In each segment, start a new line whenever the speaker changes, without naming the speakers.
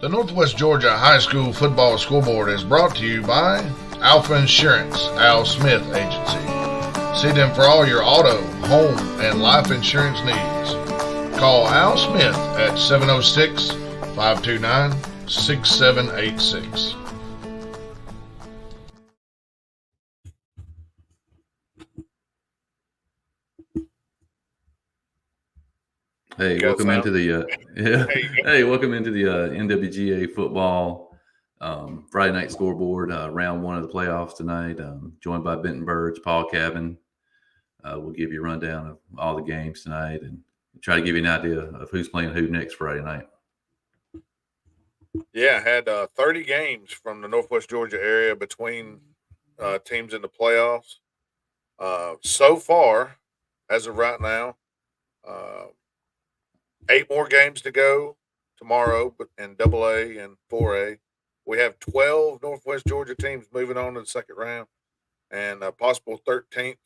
The Northwest Georgia High School Football Scoreboard is brought to you by Alpha Insurance, Al Smith Agency. See them for all your auto, home, and life insurance needs. Call Al Smith at 706-529-6786.
Hey, welcome into the welcome into the NWGA football Friday night scoreboard, round one of the playoffs tonight. Joined by Benton Burge, Paul Cabin. We'll give you a rundown of all the games tonight and try to give you an idea of who's playing who next Friday night.
Yeah, had 30 games from the Northwest Georgia area between teams in the playoffs. So far, as of right now, 8 more games to go tomorrow, but in AA and 4A. We have 12 Northwest Georgia teams moving on to the second round, and a possible 13th.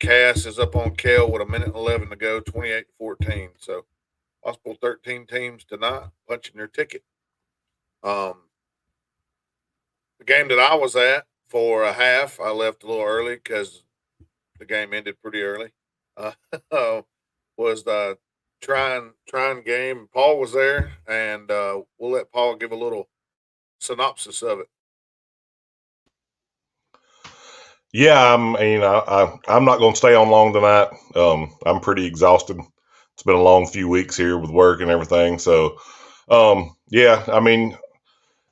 Cass is up on Kell with 1:11 to go, 28-14. So possible 13 teams tonight punching their ticket. The game that I was at for a half, I left a little early because the game ended pretty early. Was the trying game. Paul was there, and we'll let Paul give a little synopsis of it.
Yeah, I'm not going to stay on long tonight. I'm pretty exhausted. It's been a long few weeks here with work and everything. So, yeah, I mean,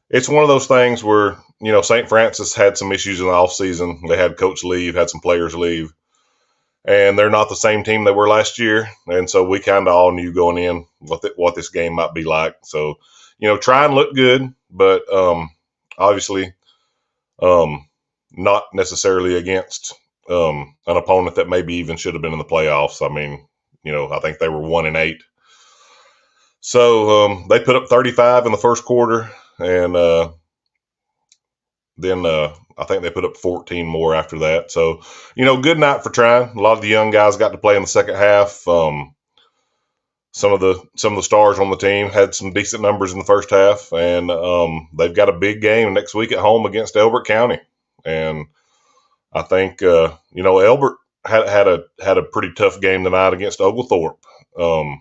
it's one of those things where, St. Francis had some issues in the offseason. They had coach leave, had some players leave. And they're not the same team they were last year. And so we kind of all knew going in what this game might be like. So, try and look good, but obviously not necessarily against an opponent that maybe even should have been in the playoffs. I mean, I think they were 1-8. So they put up 35 in the first quarter, and then I think they put up 14 more after that. So, good night for trying. A lot of the young guys got to play in the second half. Some of the stars on the team had some decent numbers in the first half, and they've got a big game next week at home against Elbert County. And I think Elbert had a pretty tough game tonight against Oglethorpe. I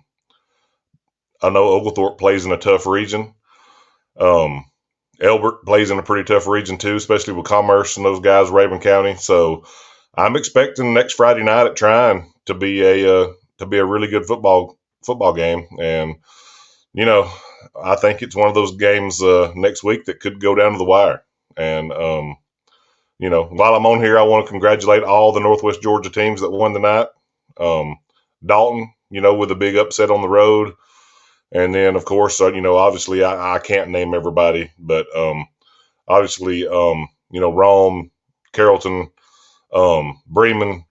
know Oglethorpe plays in a tough region. Elbert plays in a pretty tough region too, especially with Commerce and those guys, Raven County. So I'm expecting next Friday night at Trine to be a really good football game. And I think it's one of those games next week that could go down to the wire. And while I'm on here, I want to congratulate all the Northwest Georgia teams that won tonight. Dalton, with a big upset on the road. And then, of course, obviously I can't name everybody, but obviously, Rome, Carrollton, Bremen,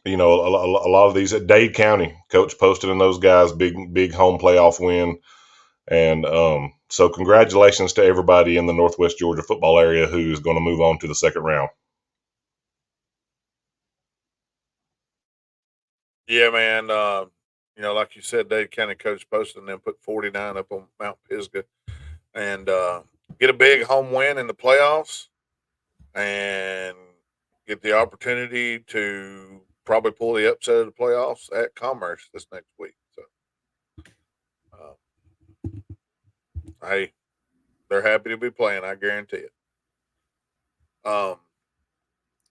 a lot of these at Dade County, Coach Poston and those guys, big home playoff win. And so congratulations to everybody in the Northwest Georgia football area who's going to move on to the second round.
Yeah, man. Like you said, Dade County Coach Poston then put 49 up on Mount Pisgah and get a big home win in the playoffs and get the opportunity to probably pull the upset of the playoffs at Commerce this next week. So, hey, they're happy to be playing. I guarantee it.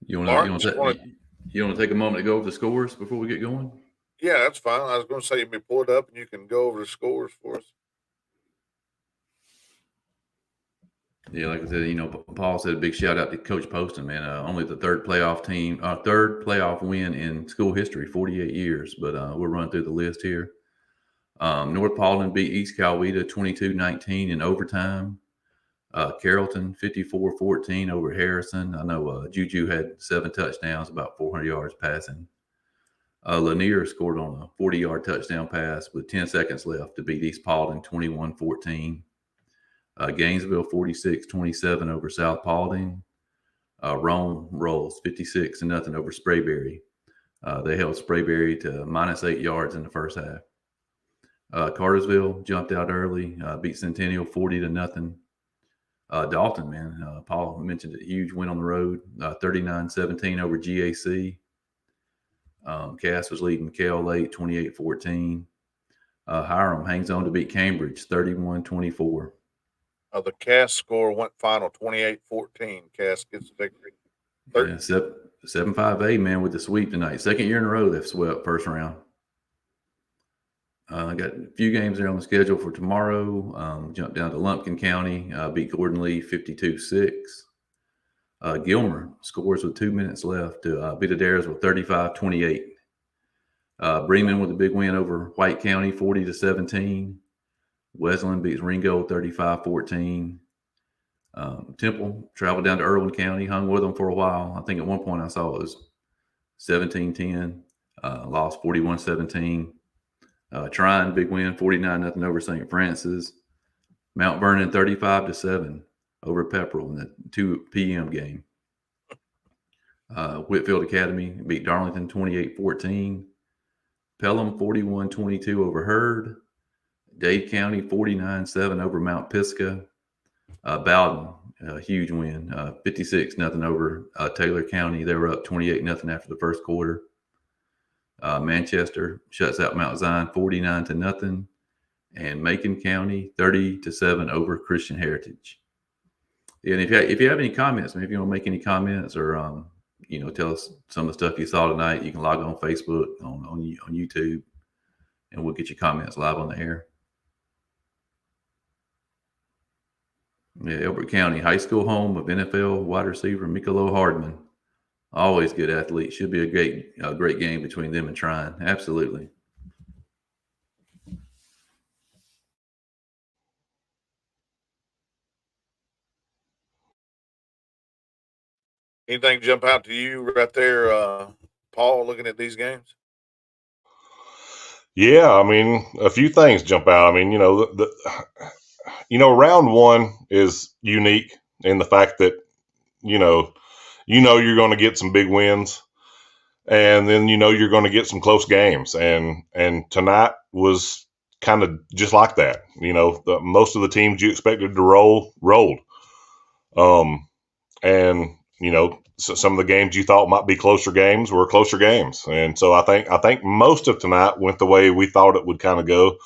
You want to take a moment to go over the scores before we get going?
Yeah, that's fine. I was going to say, you may pull it up and you can go over the scores for us.
Yeah, like I said, Paul said a big shout out to Coach Poston, man. Only the third playoff win in school history, 48 years. But we'll run through the list here. North Paulding beat East Coweta 22-19 in overtime. Carrollton 54-14 over Harrison. I know Juju had 7 touchdowns, about 400 yards passing. Lanier scored on a 40-yard touchdown pass with 10 seconds left to beat East Paulding 21-14. Gainesville 46-27 over South Paulding. Rome rolls 56-0 over Sprayberry. They held Sprayberry to -8 yards in the first half. Cartersville jumped out early, beat Centennial 40-0. Dalton, man, Paul mentioned it, huge win on the road, 39-17 over GAC. Cass was leading Cal late, 28-14. Hiram hangs on to beat Cambridge, 31-24.
The Cass score went final 28-14. Cass gets the victory.
Yeah, 7-5A, man, with the sweep tonight. Second year in a row they've swept first round. I got a few games there on the schedule for tomorrow. Jump down to Lumpkin County, beat Gordon Lee 52-6. Gilmer scores with 2 minutes left to beat Adair's with 35-28. Bremen with a big win over White County 40-17. Wesleyan beats Ringo 35-14. Temple traveled down to Irwin County, hung with them for a while. I think at one point I saw it was 17-10, lost 41-17. Trine, big win, 49-0 over St. Francis. Mount Vernon 35-7 over Pepperell in the 2 p.m. game. Whitfield Academy beat Darlington 28-14. Pelham 41-22 over Hurd. Dade County 49-7 over Mount Pisgah. Bowden, a huge win, 56-0 over Taylor County. They were up 28-0 after the first quarter. Manchester shuts out Mount Zion 49-0, and Macon County 30-7 over Christian Heritage. And if you have any comments, maybe you want to make any comments or tell us some of the stuff you saw tonight, you can log on Facebook, on YouTube, and we'll get your comments live on the air. Yeah, Elbert County High School, home of NFL wide receiver Mikalo Hardman. Always good athlete. Should be a great game between them and Trine. Absolutely.
Anything jump out to you right there, Paul, looking at these games?
Yeah, I mean, a few things jump out. I mean, round one is unique in the fact that, you're going to get some big wins, and then, you're going to get some close games. And tonight was kind of just like that. Most of the teams you expected to rolled. And, so some of the games you thought might be closer games were closer games. And so I think most of tonight went the way we thought it would kind of go.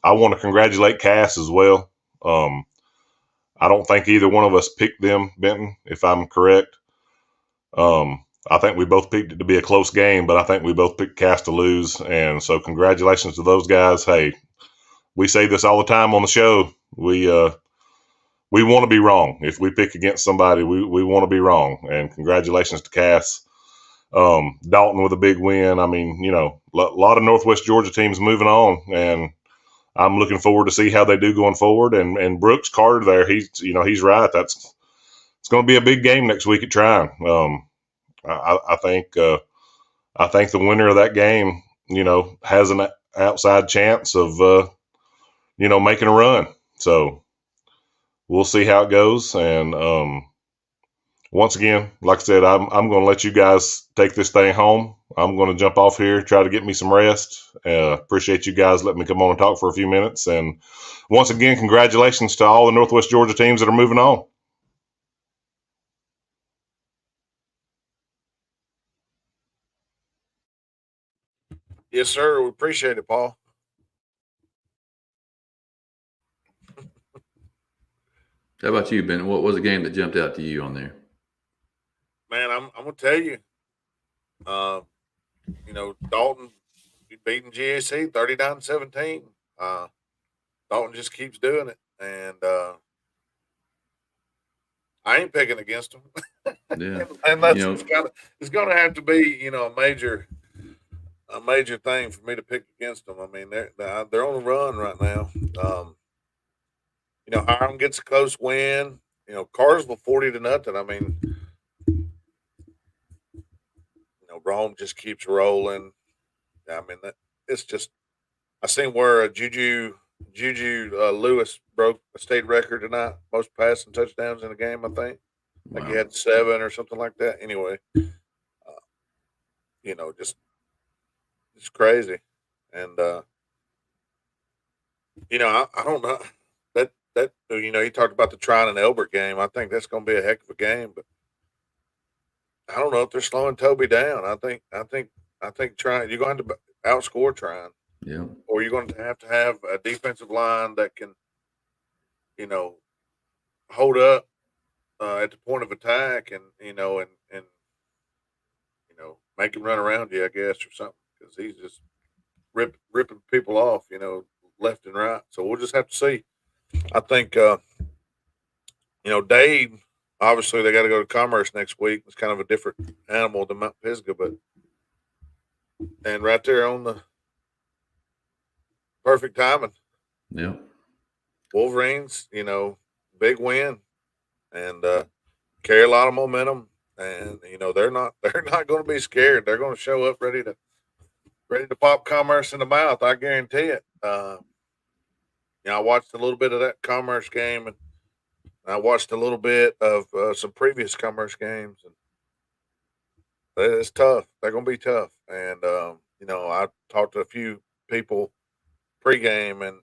I want to congratulate Cass as well. I don't think either one of us picked them, Benton, if I'm correct. I think we both picked it to be a close game, but I think we both picked Cass to lose. And so congratulations to those guys. Hey, we say this all the time on the show. We want to be wrong. If we pick against somebody, we want to be wrong. And congratulations to Cass. Dalton with a big win. I mean, a lot of Northwest Georgia teams moving on, and I'm looking forward to see how they do going forward. And Brooks Carter there, he's right. It's going to be a big game next week at Trine. I think the winner of that game, has an outside chance of making a run. So we'll see how it goes. And once again, like I said, I'm going to let you guys take this thing home. I'm going to jump off here, try to get me some rest. Appreciate you guys letting me come on and talk for a few minutes. And once again, congratulations to all the Northwest Georgia teams that are moving on.
Yes, sir. We appreciate it, Paul.
How about you, Ben? What was a game that jumped out to you on there?
Man, I'm gonna tell you. Dalton beating GAC 39-17. Dalton just keeps doing it, and I ain't picking against them.
Yeah.
Unless
You know,
it's going to have to be, a major thing for me to pick against them. I mean, they're on the run right now. Hiram gets a close win. Carsville 40-0. I mean, Rome just keeps rolling. I mean, it's just. I seen where Juju Lewis broke a state record tonight, most passing touchdowns in a game. I think, like he had 7 or something like that. Anyway, just it's crazy, and I don't know that he talked about the Trine and Elbert game. I think that's going to be a heck of a game, but I don't know if they're slowing Toby down. I think Trine, you're going to outscore Trine.
Yeah.
Or you're going to have a defensive line that can, hold up at the point of attack and make him run around you, I guess, or something, because he's just ripping people off, left and right. So we'll just have to see. I think, Dade, obviously they got to go to Commerce next week. It's kind of a different animal than Mount Pisgah, and right there on the perfect timing.
Yeah.
Wolverines, big win and carry a lot of momentum, and they're not going to be scared. They're going to show up ready to pop Commerce in the mouth. I guarantee it. I watched a little bit of that Commerce game, and I watched a little bit of some previous Commerce games, and it's tough. They're going to be tough, and I talked to a few people pregame, and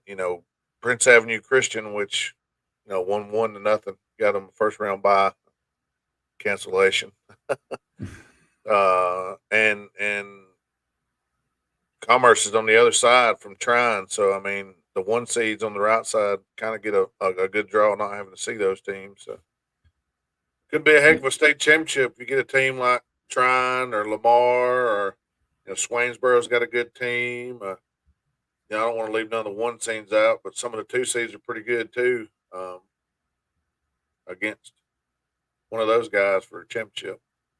Prince Avenue Christian, which won 1-0, got them first round bye, cancellation, and Commerce is on the other side from Trine, so I mean the 1 seeds on the right side kind of get a good draw, not having to see those teams. So could be a heck of a state championship. You get a team like Trine or Lamar or Swainsboro's got a good team. I don't want to leave none of the 1 seeds out, but some of the 2 seeds are pretty good too. Against one of those guys for a championship,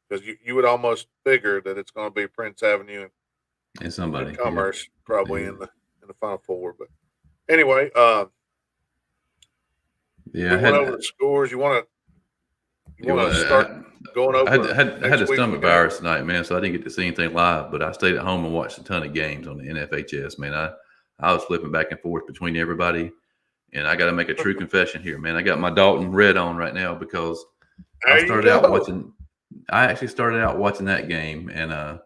because you would almost figure that it's going to be Prince Avenue
and somebody
Commerce probably in the Final Four. But anyway, we went over the scores. You want to start going over?
I had a stomach virus tonight, man, so I didn't get to see anything live. But I stayed at home and watched a ton of games on the NFHS. Man, I was flipping back and forth between everybody, and I got to make a true confession here, man. I got my Dalton red on right now because I actually started out watching that game, and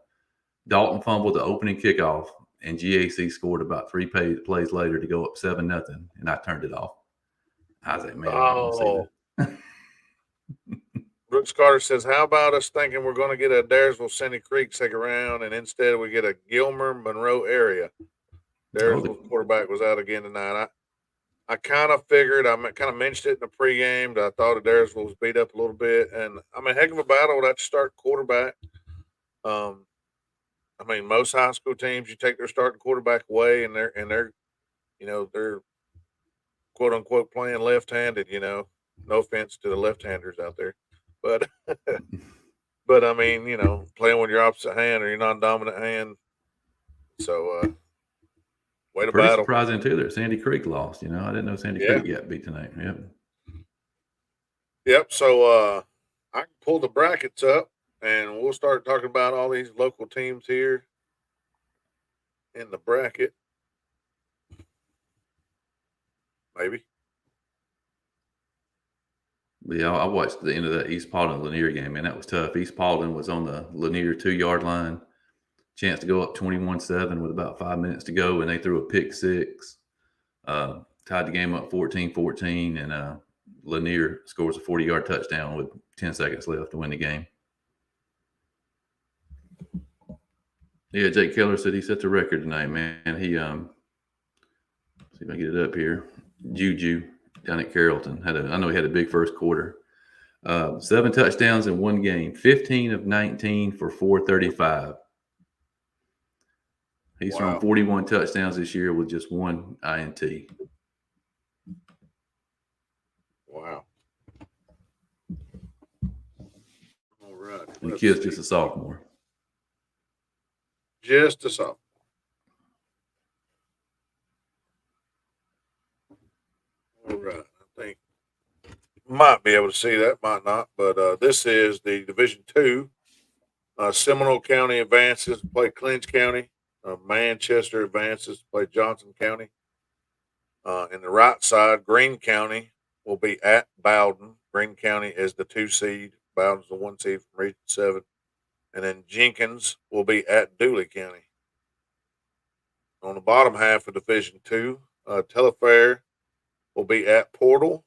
Dalton fumbled the opening kickoff, and GAC scored about 3 plays later to go up 7-0, and I turned it off. I was like, man,
oh. Brooks Carter says, how about us thinking we're going to get a Daresville Sandy Creek second round, and instead we get a Gilmer Monroe area? Daresville's quarterback was out again tonight. I kind of figured, I kind of mentioned it in the pregame, that I thought Daresville was beat up a little bit. And I mean, heck of a battle that start quarterback. I mean, most high school teams, you take their starting quarterback away, and they're quote unquote playing left-handed. No offense to the left-handers out there, but I mean, playing with your opposite hand or your non-dominant hand. So. Way to
Pretty
battle.
Surprising too that Sandy Creek lost. I didn't know Sandy Creek got beat tonight.
Yep. So I can pull the brackets up, and we'll start talking about all these local teams here in the bracket. Maybe.
Yeah, I watched the end of that East Paulding Lanier game, man. That was tough. East Paulding was on the Lanier 2-yard line. Chance to go up 21-7 with about 5 minutes to go, and they threw a pick 6. Tied the game up 14-14, and Lanier scores a 40-yard touchdown with 10 seconds left to win the game. Yeah, Jake Keller said he set the record tonight, man. He see if I get it up here. Juju down at Carrollton I know he had a big first quarter. 7 touchdowns in one game, 15 of 19 for 435. He's thrown 41 touchdowns this year with just 1 INT.
Wow. right.
The kid's just a sophomore.
Just a sophomore. All right. I think might be able to see that, might not. But this is the Division II. Seminole County advances to play Clinch County. Manchester advances to play Johnson County. In the right side, Greene County will be at Bowden. Greene County is the 2 seed. Bowden's the 1 seed from Region 7. And then Jenkins will be at Dooley County. On the bottom half of Division II, Telefair will be at Portal.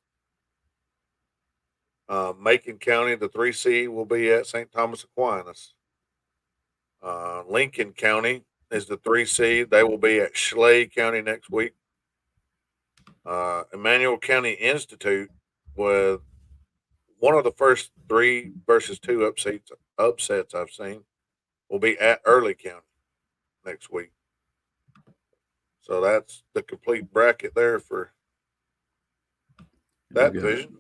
Macon County, the 3 seed, will be at St. Thomas Aquinas. Lincoln County is the 3 seed. They will be at Schley County next week. Emmanuel County Institute, with one of the first 3 versus 2 upsets I've seen, will be at Early County next week. So that's the complete bracket there for that division.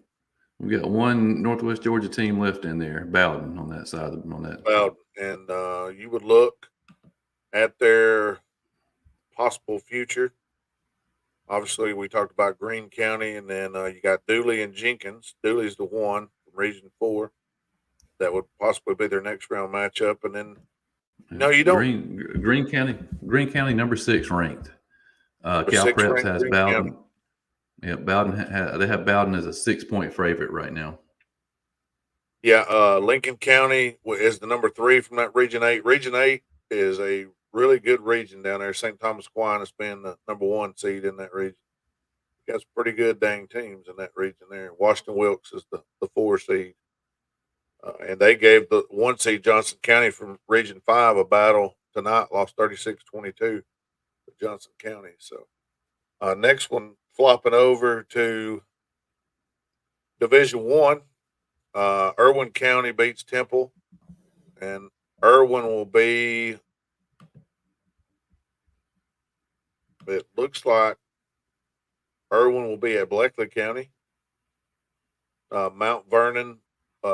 We got one Northwest Georgia team left in there, Bowden, on that side.
Bowden, and you would look at their possible future. Obviously, we talked about Greene County, and then you got Dooley and Jenkins. Dooley's the 1 from Region 4 that would possibly be their next round matchup, and then no, you don't.
Greene County, number 6 ranked. Cal Preps has
Green
Bowden.
County.
Yeah, Bowden. They have Bowden as a 6-point favorite right now.
Yeah, Lincoln County is the number 3 from that Region 8. Region 8 is a really good region down there. St. Thomas Aquinas being the number 1 seed in that region. You got some pretty good dang teams in that region there. Washington Wilkes is the 4 seed. And they gave the 1 seed Johnson County from Region 5 a battle tonight, lost 36-22 to Johnson County. So next one, flopping over to Division 1, Irwin County beats Temple, and Irwin will be, it looks like Irwin will be at Bleckley County. Mount Vernon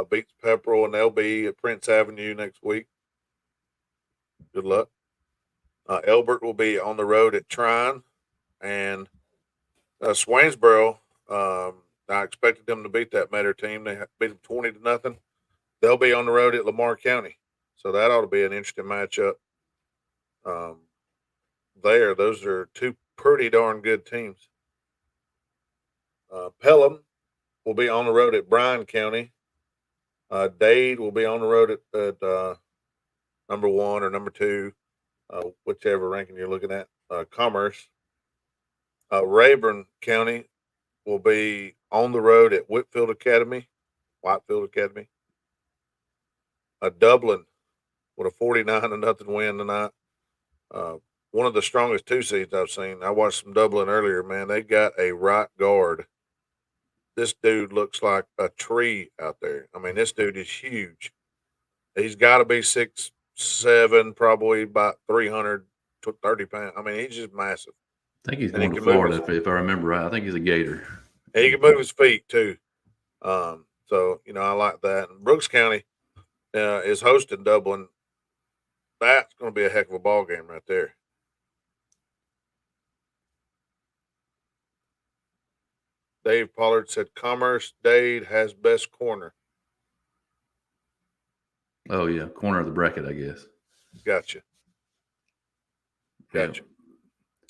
beats Pepperell, and they'll be at Prince Avenue next week. Good luck. Elbert will be on the road at Trine, and Swainsboro, I expected them to beat that Metter team. They beat them 20-0. They'll be on the road at Lamar County, so that ought to be an interesting matchup. Those are 2 pretty darn good teams. Pelham will be on the road at Bryan County. Dade will be on the road at number 1 or number 2, whichever ranking you're looking at. Commerce. Rayburn County will be on the road at Whitefield Academy. Dublin with a 49-0 win tonight. One of the strongest 2 seeds I've seen. I watched some Dublin earlier, man. They got a right guard. This dude looks like a tree out there. I mean, this dude is huge. He's got to be 6'7", probably about 330 pounds. I mean, he's just massive.
I think he's going to Florida, if I remember right. I think he's a Gator.
He can move his feet, too. So, I like that. And Brooks County is hosting Dublin. That's going to be a heck of a ball game right there. Dave Pollard said Commerce Dade has best corner.
Oh, yeah. Corner of the bracket, I guess.
Gotcha.
Yeah.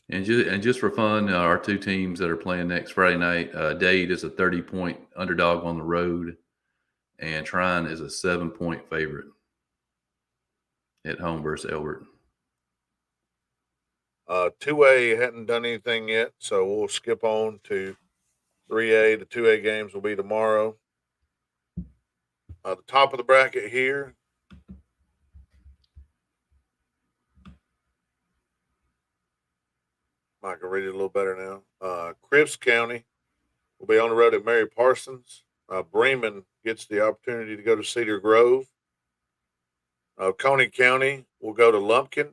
And just for fun, our 2 teams that are playing next Friday night, Dade is a 30-point underdog on the road, and Trine is a 7-point favorite at home versus Elbert.
2A hadn't done anything yet, so we'll skip on to 3A. The 2A games will be tomorrow. The top of the bracket here. I can read it a little better now. Cripps County will be on the road at Mary Parsons. Bremen gets the opportunity to go to Cedar Grove. Coney County will go to Lumpkin.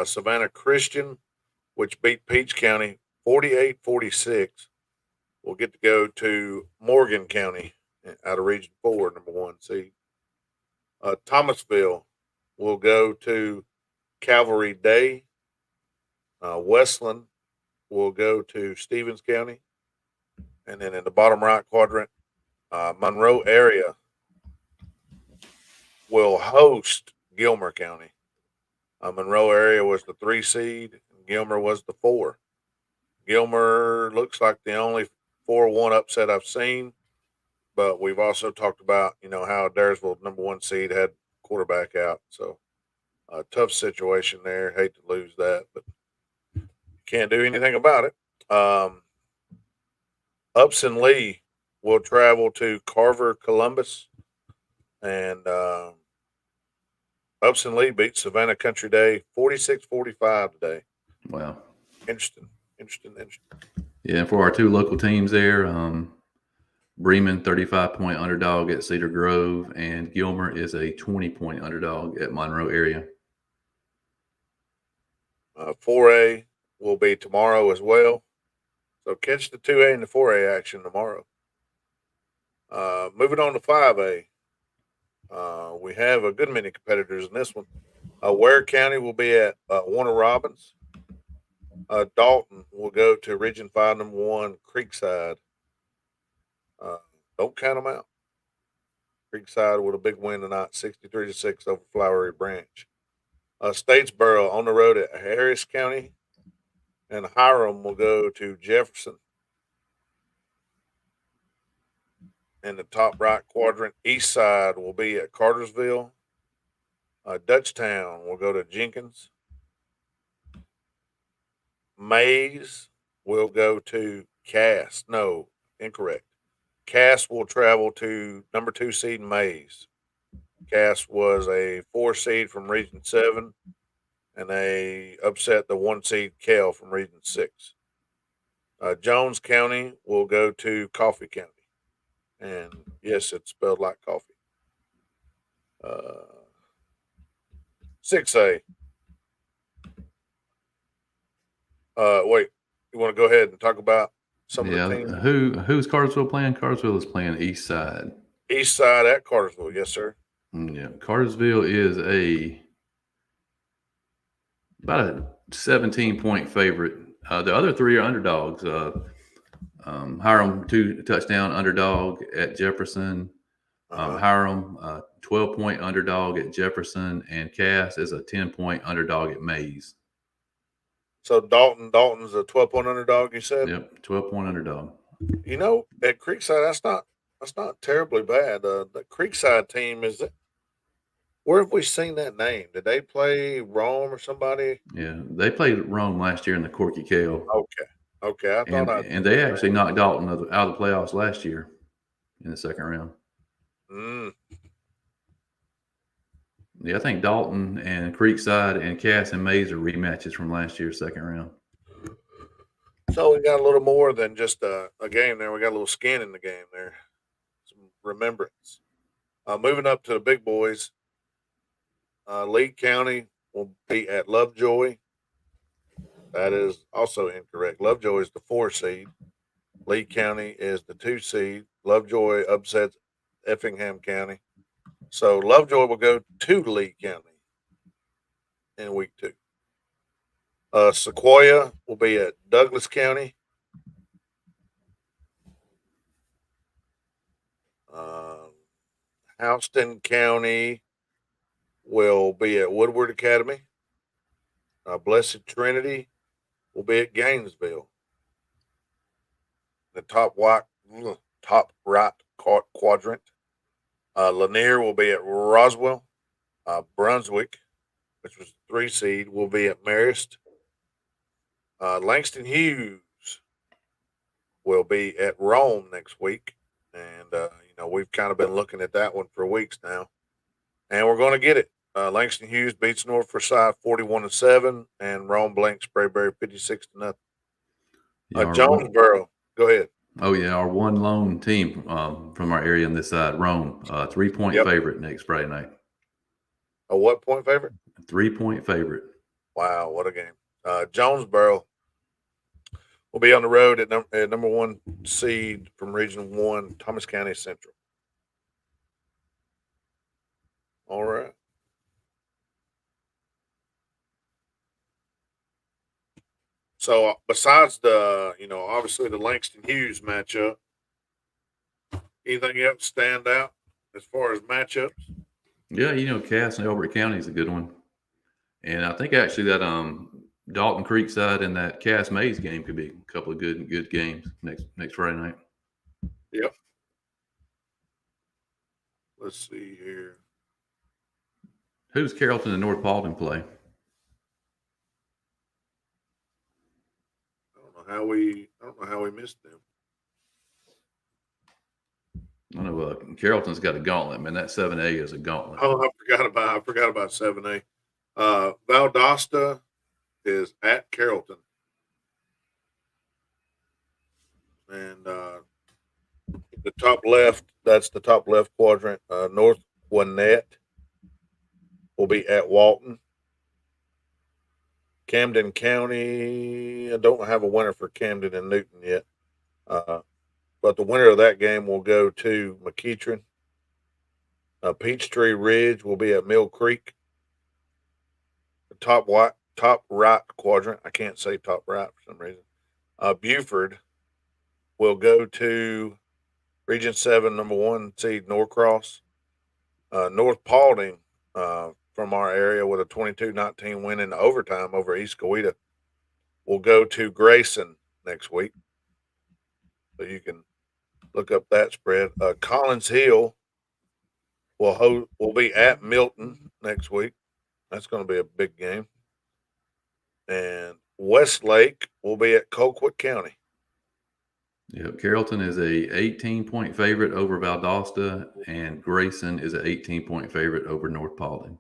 Savannah Christian, which beat Peach County 48-46, will get to go to Morgan County out of Region 4, number 1 seed. Thomasville will go to Calvary Day. Westland will go to Stevens County. And then in the bottom right quadrant, Monroe area will host Gilmer County. Monroe area was the 3 seed, and Gilmer was the 4. Gilmer looks like the only 4-1 upset I've seen, but we've also talked about, how Daresville, number 1 seed, had quarterback out. So a tough situation there. Hate to lose that, but can't do anything about it. Upson Lee will travel to Carver Columbus, and Upson Lee beat Savannah Country Day 46-45 today.
Wow.
Interesting.
Yeah, and for our 2 local teams there, Bremen 35-point underdog at Cedar Grove, and Gilmer is a 20-point underdog at Monroe area.
4A will be tomorrow as well. So catch the 2A and the 4A action tomorrow. Moving on to 5A. We have a good many competitors in this one. Ware County will be at Warner Robins. Dalton will go to Region 5, number 1, Creekside. Don't count them out. Creekside with a big win tonight, 63-6 over Flowery Branch. Statesboro on the road at Harris County. And Hiram will go to Jefferson. In the top right quadrant, East Side will be at Cartersville. Dutchtown will go to Jenkins. Mays will go to Cass. No, incorrect. Cass will travel to number 2 seed Mays. Cass was a 4 seed from Region 7, and they upset the 1 seed Kell from Region 6. Jones County will go to Coffee County. And yes, it's spelled like coffee. 6A. Wait, you want to go ahead and talk about some of the teams?
Who's Cartersville playing? Cartersville is playing East Side.
East Side at Cartersville, yes, sir.
Yeah, Cartersville is about a 17-point favorite. The other 3 are underdogs. Hiram 2-touchdown underdog at Jefferson. Hiram 12-point underdog at Jefferson, and Cass is a 10-point underdog at Mays.
So Dalton's a 12-point underdog, you said?
Yep, 12-point underdog.
At Creekside, that's not terribly bad. The Creekside team where have we seen that name? Did they play Rome or somebody?
Yeah, they played Rome last year in the Corky Kale.
Okay.
And they actually knocked Dalton out of the playoffs last year in the second round. Yeah, I think Dalton and Creekside and Cass and Mays are rematches from last year's second round.
So we got a little more than just a game there. We got a little skin in the game there. Some remembrance. Moving up to the big boys. Lee County will be at Lovejoy. That is also incorrect. Lovejoy is the 4 seed. Lee County is the 2 seed. Lovejoy upsets Effingham County. So Lovejoy will go to Lee County in week 2. Sequoia will be at Douglas County. Houston County will be at Woodward Academy. Blessed Trinity will be at Gainesville. The top right quadrant. Lanier will be at Roswell. Brunswick, which was 3 seed, will be at Marist. Langston Hughes will be at Rome next week. And, we've kind of been looking at that one for weeks now. And we're going to get it. Langston Hughes beats North Forsyth 41-7, and Rome blanks Sprayberry 56-0. Jonesboro, go ahead.
Oh yeah, our one lone team from our area on this side, Rome, 3-point favorite next Friday night.
A what point favorite?
3-point favorite.
Wow, what a game! Jonesboro will be on the road at number 1 seed from Region 1, Thomas County Central. All right. So besides the, obviously the Langston Hughes matchup, anything else stand out as far as matchups?
Yeah, Cass and Elbert County is a good one. And I think actually that Dalton Creekside and that Cass Mays game could be a couple of good games next Friday night.
Yep. Let's see here.
Who's Carrollton and North Paulding play?
I don't know how we missed them.
I know Carrollton's got a gauntlet, man. That 7A is a gauntlet.
Oh, I forgot about 7A. Valdosta is at Carrollton. And the top left, that's the top left quadrant. North Gwinnett will be at Walton. Camden County, I don't have a winner for Camden and Newton yet. But the winner of that game will go to McEachern. Peachtree Ridge will be at Mill Creek. The top right quadrant, I can't say top right for some reason. Buford will go to Region 7, number 1 seed Norcross. North Paulding, from our area with a 22-19 win in overtime over East Coweta, will go to Grayson next week. So you can look up that spread. Collins Hill will be at Milton next week. That's going to be a big game. And Westlake will be at Colquitt County.
Yep, Carrollton is a 18-point favorite over Valdosta, and Grayson is an 18-point favorite over North Paulding.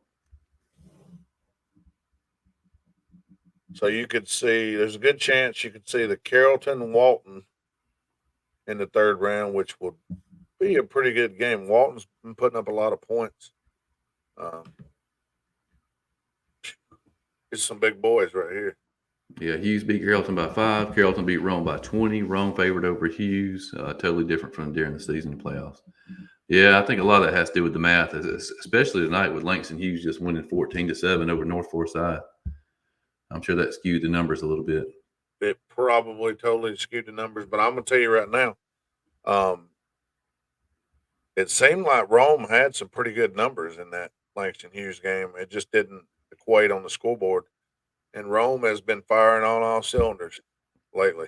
So you could see, there's a good chance you could see the Carrollton and Walton in the third round, which will be a pretty good game. Walton's been putting up a lot of points. It's some big boys right here.
Yeah, Hughes beat Carrollton by 5. Carrollton beat Rome by 20. Rome favored over Hughes. Totally different from during the season playoffs. Yeah, I think a lot of that has to do with the math, especially tonight with Langston Hughes just winning 14-7 over North Forsyth. I'm sure that skewed the numbers a little bit.
It probably totally skewed the numbers, but I'm going to tell you right now, it seemed like Rome had some pretty good numbers in that Langston Hughes game. It just didn't equate on the scoreboard. And Rome has been firing on all cylinders lately.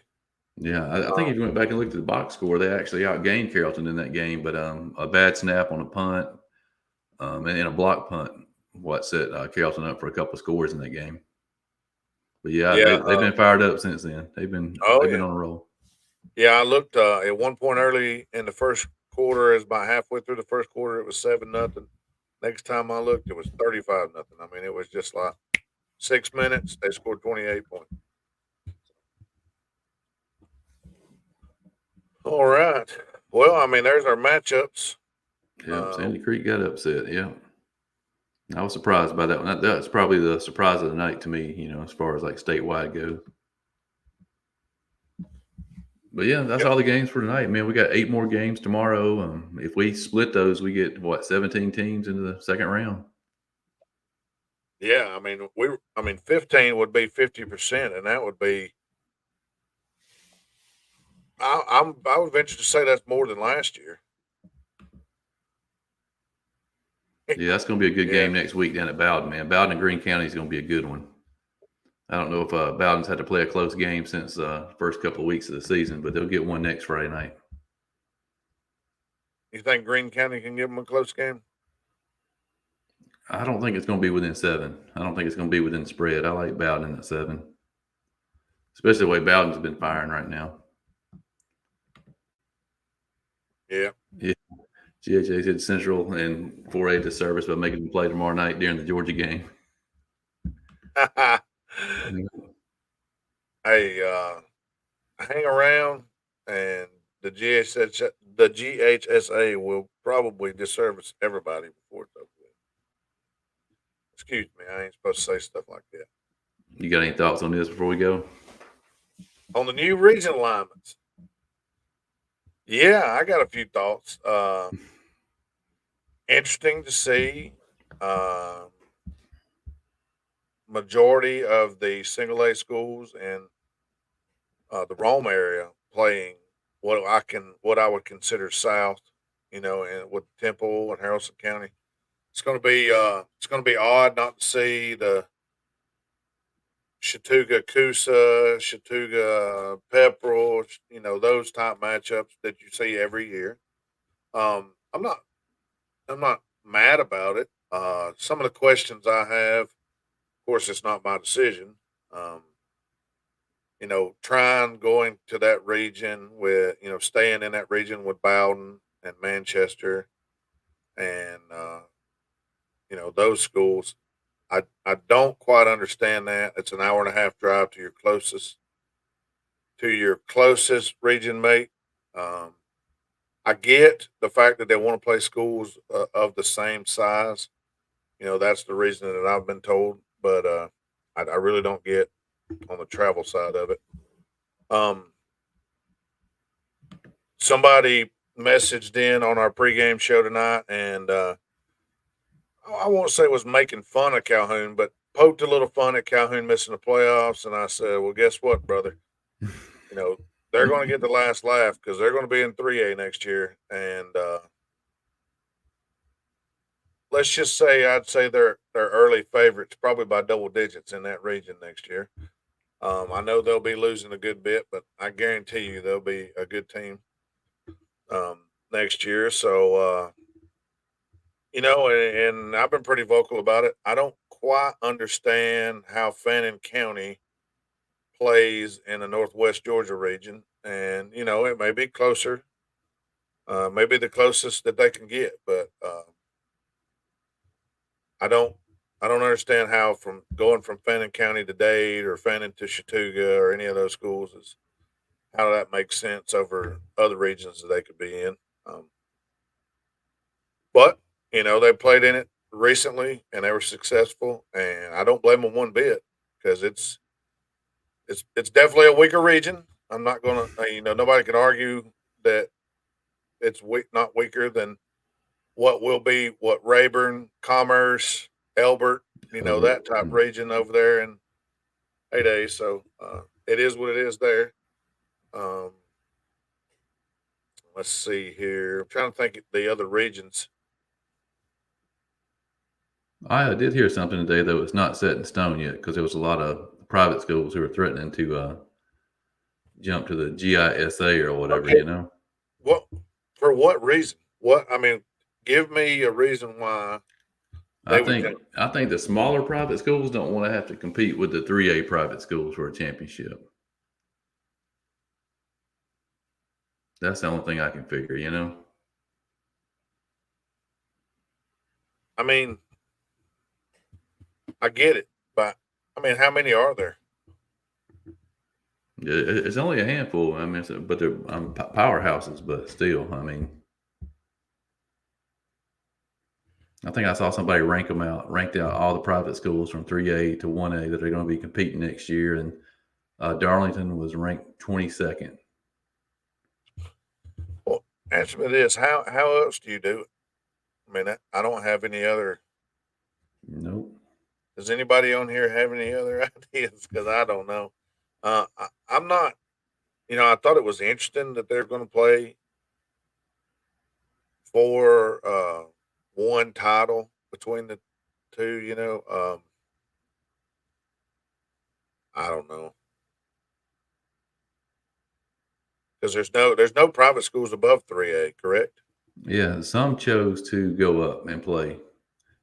Yeah, I think if you went back and looked at the box score, they actually outgained Carrollton in that game. But a bad snap on a punt and a block punt, set Carrollton up for a couple of scores in that game. But yeah, they've been fired up since then. They've been on a roll.
Yeah, I looked at one point early in the first quarter. It was about halfway through the first quarter. It was 7-0. Next time I looked, it was 35-0. I mean, it was just like 6 minutes. They scored 28 points. All right. Well, I mean, there's our matchups.
Yeah, Sandy Creek got upset. Yeah. I was surprised by that one. That's probably the surprise of the night to me, as far as like statewide goes. But yeah, that's all the games for tonight, man. We got 8 more games tomorrow. If we split those, we get 17 teams into the second round.
Yeah, I mean, 15 would be 50%, and that would be. I would venture to say that's more than last year.
Yeah, that's going to be a good game next week down at Bowden, man. Bowden and Greene County is going to be a good one. I don't know if Bowden's had to play a close game since the first couple of weeks of the season, but they'll get one next Friday night.
You think Greene County can give them a close game?
I don't think it's going to be within 7. I don't think it's going to be within the spread. I like Bowden at 7, especially the way Bowden's been firing right now.
Yeah.
GHA did Central and 4A disservice by making them play tomorrow night during the Georgia game.
Hey, hang around, and the GHSA will probably disservice everybody before it's over. Excuse me, I ain't supposed to say stuff like that.
You got any thoughts on this before we go?
On the new region alignments. Yeah, I got a few thoughts. Interesting to see majority of the single A schools in the Rome area playing what I would consider South, and with Temple and Haralson County. It's going to be odd not to see the Chattooga Coosa, Chattooga Pepperell, those type matchups that you see every year. I'm not mad about it. Some of the questions I have, of course, it's not my decision. Um, trying going to that region with, staying in that region with Bowden and Manchester and, those schools. I don't quite understand that. It's an hour and a half drive to your closest region mate. Um, I get the fact that they want to play schools of the same size. That's the reason that I've been told, but I really don't get on the travel side of it. Um, Somebody messaged in on our pregame show tonight, and I won't say it was making fun of Calhoun, but poked a little fun at Calhoun missing the playoffs. And I said, well, guess what, brother? They're going to get the last laugh because they're going to be in 3A next year. And let's just say I'd say they're early favorites, probably by double digits in that region next year. I know they'll be losing a good bit, but I guarantee you they'll be a good team next year. So, and I've been pretty vocal about it. I don't quite understand how Fannin County plays in the Northwest Georgia region. And, it may be closer, maybe the closest that they can get, but I don't understand how from going from Fannin County to Dade or Fannin to Chattooga or any of those schools is how that makes sense over other regions that they could be in. But they played in it recently and they were successful, and I don't blame them one bit because it's definitely a weaker region. I'm not going to, nobody can argue that it's not weaker than what Rayburn, Commerce, Elbert, that type region over there in 8A. So it is what it is there. Let's see here. I'm trying to think of the other regions.
I did hear something today, though it's not set in stone yet because there was a lot of private schools who were threatening to jump to the GISA or whatever,
Okay. Well, for what reason? Give me a reason why.
I think the smaller private schools don't want to have to compete with the 3A private schools for a championship. That's the only thing I can figure,
I get it, but how many are there?
It's only a handful. But they're powerhouses, but still, I think I saw somebody ranked out all the private schools from 3A to 1A that are going to be competing next year, and Darlington was ranked 22nd.
Well, answer me this: how else do you do it? I don't have any other.
Nope.
Does anybody on here have any other ideas? Because I don't know. I'm not. I thought it was interesting that they're going to play for one title between the two. I don't know. Because there's no private schools above 3A, correct?
Yeah, some chose to go up and play,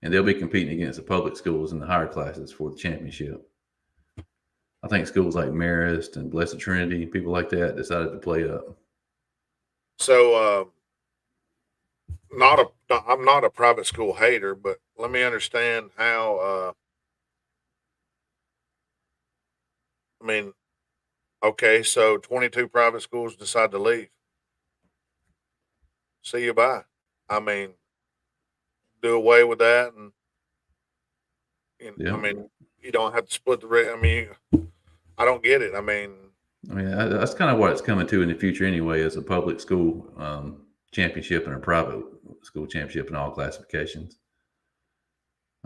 and they'll be competing against the public schools in the higher classes for the championship. I think schools like Marist and Blessed Trinity, people like that, decided to play up.
So, I'm not a private school hater, but let me understand how. Okay, so 22 private schools decide to leave. See you bye. Do away with that, and you don't have to split the rate. I don't get it.
That's kind of what it's coming to in the future anyway, as a public school championship and a private school championship in all classifications.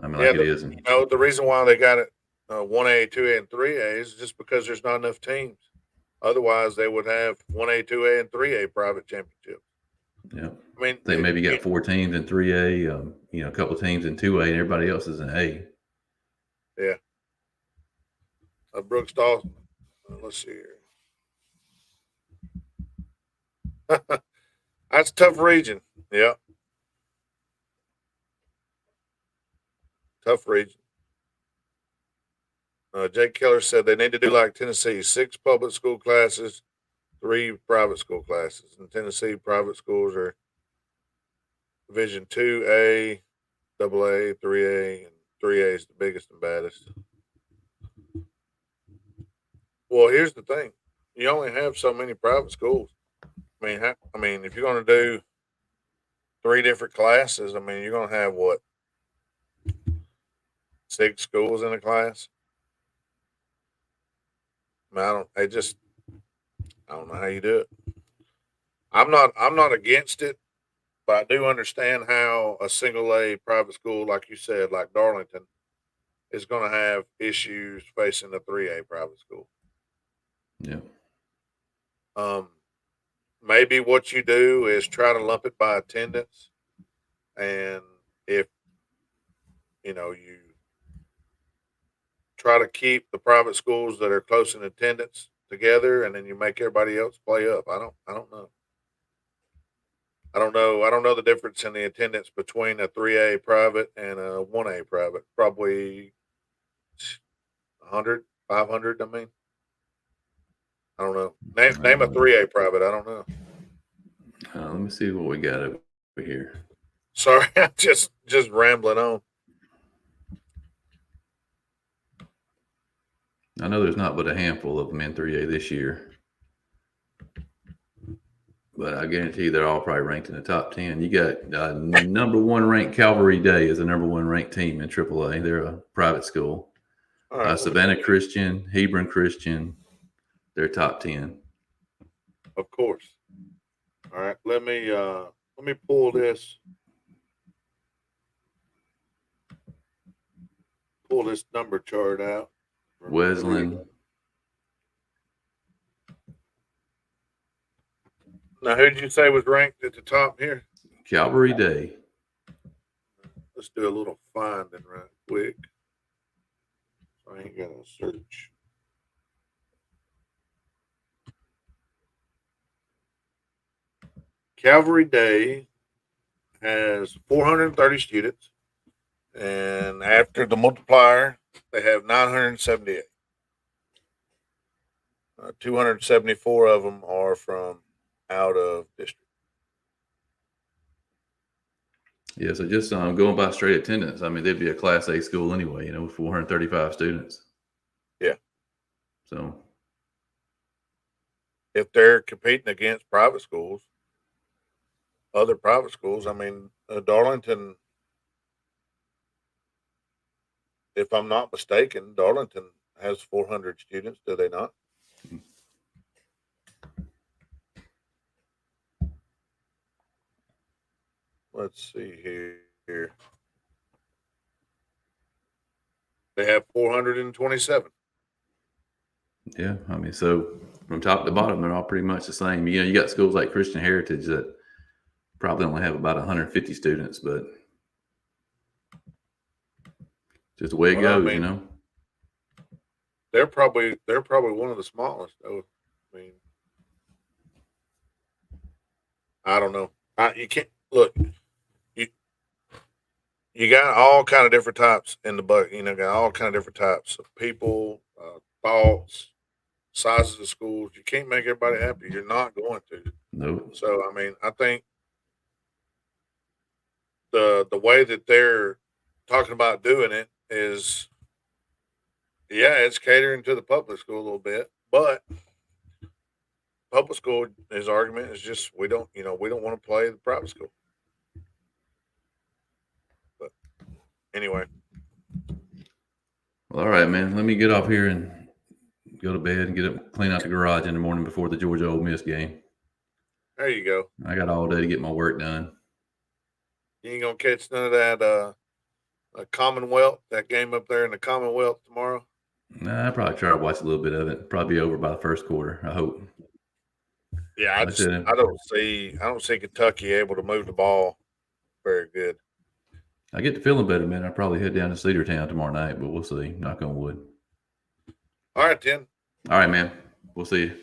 I mean, like it is.
You know, the reason why they got it 1A, 2A, and 3A is just because there's not enough teams. Otherwise, they would have 1A, 2A, and 3A private championships.
Yeah.
I mean,
they maybe got 4 teams in 3A, you know, a couple of teams in 2A, and everybody else is in A.
Yeah. Brooks Dawson. Let's see here. That's a tough region. Yeah. Tough region. Jake Keller said they need to do like Tennessee, 6 public school classes, 3 private school classes. In Tennessee, private schools are Division 2A, AA, 3A, and 3A is the biggest and baddest. Well, here's the thing: you only have so many private schools. I mean, if you're going to do 3 different classes, I mean, you're going to have what, 6 schools in a class? I mean, I don't know how you do it. I'm not against it, but I do understand how a single A private school, like you said, like Darlington, is going to have issues facing a 3A private school.
Yeah.
Maybe what you do is try to lump it by attendance, and if you know you try to keep the private schools that are close in attendance together, and then you make everybody else play up. I don't know. I don't know the difference in the attendance between a 3A private and a 1A private. Probably 100, 500. I mean, I don't know. Name a 3A private. I don't know.
Let me see what we got over here.
Sorry, I'm just rambling on.
I know there's not but a handful of them in 3A this year, but I guarantee you they're all probably ranked in the top 10. You got number 1 ranked Calvary Day is the number 1 ranked team in AAA. They're a private school. Right, Savannah Christian, Hebron Christian, they're top 10.
Of course. All right, let me pull this number chart out.
Wesleyan.
Now, who did you say was ranked at the top here?
Calvary Day.
Let's do a little finding right quick. I ain't gonna search. Calvary Day has 430 students, and after the multiplier, they have 978. 274 of them are from out of district.
Yeah, so just going by straight attendance, I mean, they'd be a Class A school anyway, you know, with 435 students.
Yeah.
So
if they're competing against private schools, other private schools, I mean, Darlington, if I'm not mistaken, Darlington has 400 students, do they not? Let's see here. They have 427.
Yeah, I mean, so from top to bottom, they're all pretty much the same. You know, you got schools like Christian Heritage that probably only have about 150 students, but just the way it goes, you know.
They're probably one of the smallest, though. I mean, I don't know. You can't look. You got all kind of different types in the bucket. You know, got all kind of different types of people, thoughts, sizes of schools. You can't make everybody happy. You're not going to.
Nope.
So I mean, I think the way that they're talking about doing it is, yeah, it's catering to the public school a little bit, but public school, his argument is just we don't want to play the private school. But anyway.
Well, all right, man. Let me get off here and go to bed and clean out the garage in the morning before the Georgia Ole Miss game.
There you go.
I got all day to get my work done.
You ain't gonna catch none of that Commonwealth, that game up there in the Commonwealth tomorrow?
Nah, I'll probably try to watch a little bit of it. Probably over by the first quarter, I hope.
Yeah, I don't see Kentucky able to move the ball very good.
I get the feeling better, man. I'll probably head down to Cedartown tomorrow night, but we'll see. Knock on wood.
All right, then.
All right, man. We'll see you.